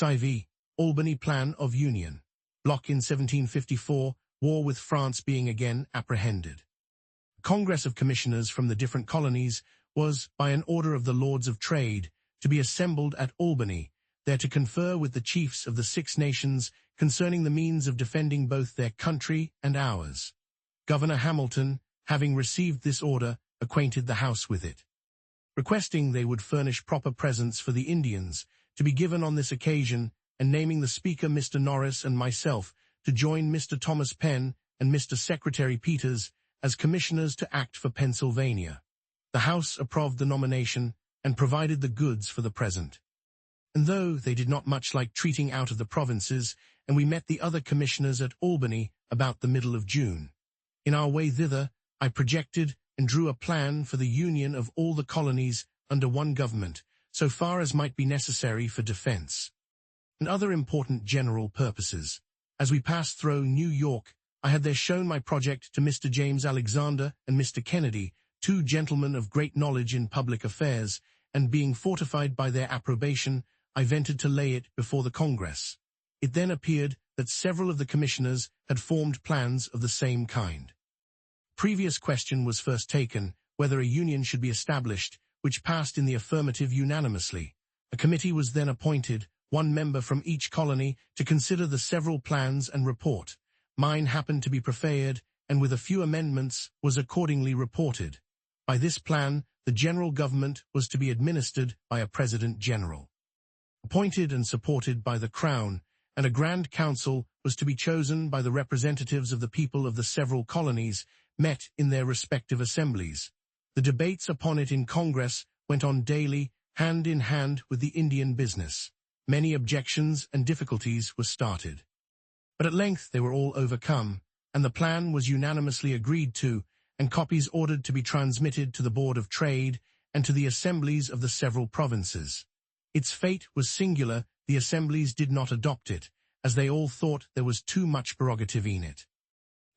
XIV, Albany Plan of Union. Block in 1754, war with France being again apprehended. The Congress of Commissioners from the different colonies was, by an order of the Lords of Trade, to be assembled at Albany, there to confer with the chiefs of the 6 nations concerning the means of defending both their country and ours. Governor Hamilton, having received this order, acquainted the House with it, requesting they would furnish proper presents for the Indians to be given on this occasion, and naming the Speaker Mr. Norris and myself to join Mr. Thomas Penn and Mr. Secretary Peters as commissioners to act for Pennsylvania. The House approved the nomination and provided the goods for the present. And though they did not much like treating out of the provinces, and we met the other commissioners at Albany about the middle of June. In our way thither, I projected and drew a plan for the union of all the colonies under one government, so far as might be necessary for defense and other important general purposes. As we passed through New York, I had there shown my project to Mr. James Alexander and Mr. Kennedy, 2 gentlemen of great knowledge in public affairs, and being fortified by their approbation, I ventured to lay it before the Congress. It then appeared that several of the commissioners had formed plans of the same kind. Previous question was first taken, whether a union should be established, which passed in the affirmative unanimously. A committee was then appointed, 1 member from each colony, to consider the several plans and report. Mine happened to be preferred, and with a few amendments, was accordingly reported. By this plan, the general government was to be administered by a President General, appointed and supported by the Crown, and a Grand Council was to be chosen by the representatives of the people of the several colonies, met in their respective assemblies. The debates upon it in Congress went on daily, hand in hand with the Indian business. Many objections and difficulties were started, but at length they were all overcome, and the plan was unanimously agreed to, and copies ordered to be transmitted to the Board of Trade and to the assemblies of the several provinces. Its fate was singular. The assemblies did not adopt it, as they all thought there was too much prerogative in it.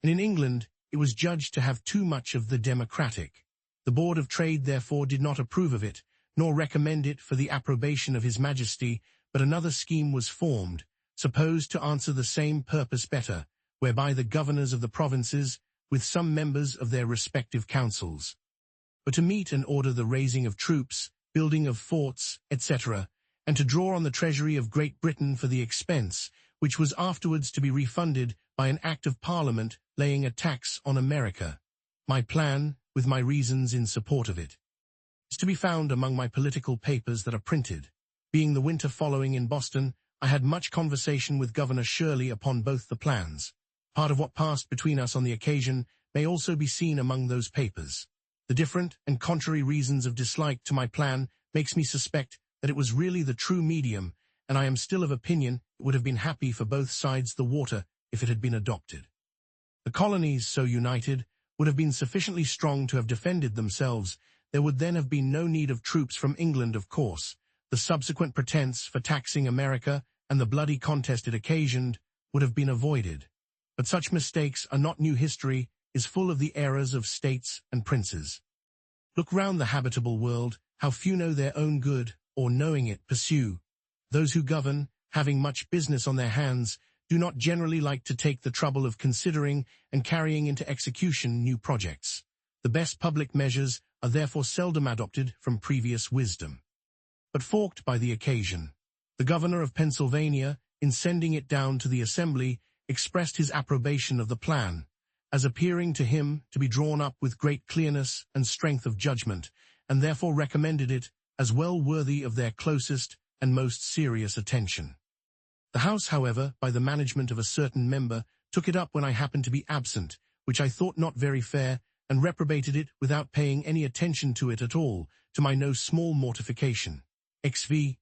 And in England, it was judged to have too much of the democratic. The Board of Trade therefore did not approve of it, nor recommend it for the approbation of His Majesty, but another scheme was formed, supposed to answer the same purpose better, whereby the governors of the provinces, with some members of their respective councils, were to meet and order the raising of troops, building of forts, etc., and to draw on the treasury of Great Britain for the expense, which was afterwards to be refunded by an Act of Parliament laying a tax on America. My plan, with my reasons in support of it, is to be found among my political papers that are printed. Being the winter following in Boston, I had much conversation with Governor Shirley upon both the plans. Part of what passed between us on the occasion may also be seen among those papers. The different and contrary reasons of dislike to my plan makes me suspect that it was really the true medium, and I am still of opinion it would have been happy for both sides the water if it had been adopted. The colonies, so united, would have been sufficiently strong to have defended themselves. There would then have been no need of troops from England, of course. The subsequent pretense for taxing America and the bloody contest it occasioned would have been avoided. But such mistakes are not new. History is full of the errors of states and princes. Look round the habitable world, how few know their own good, or knowing it pursue. Those who govern, having much business on their hands, do not generally like to take the trouble of considering and carrying into execution new projects. The best public measures are therefore seldom adopted from previous wisdom, but forked by the occasion. The governor of Pennsylvania, in sending it down to the Assembly, expressed his approbation of the plan, as appearing to him to be drawn up with great clearness and strength of judgment, and therefore recommended it as well worthy of their closest and most serious attention. The House, however, by the management of a certain member, took it up when I happened to be absent, which I thought not very fair, and reprobated it without paying any attention to it at all, to my no small mortification. XV.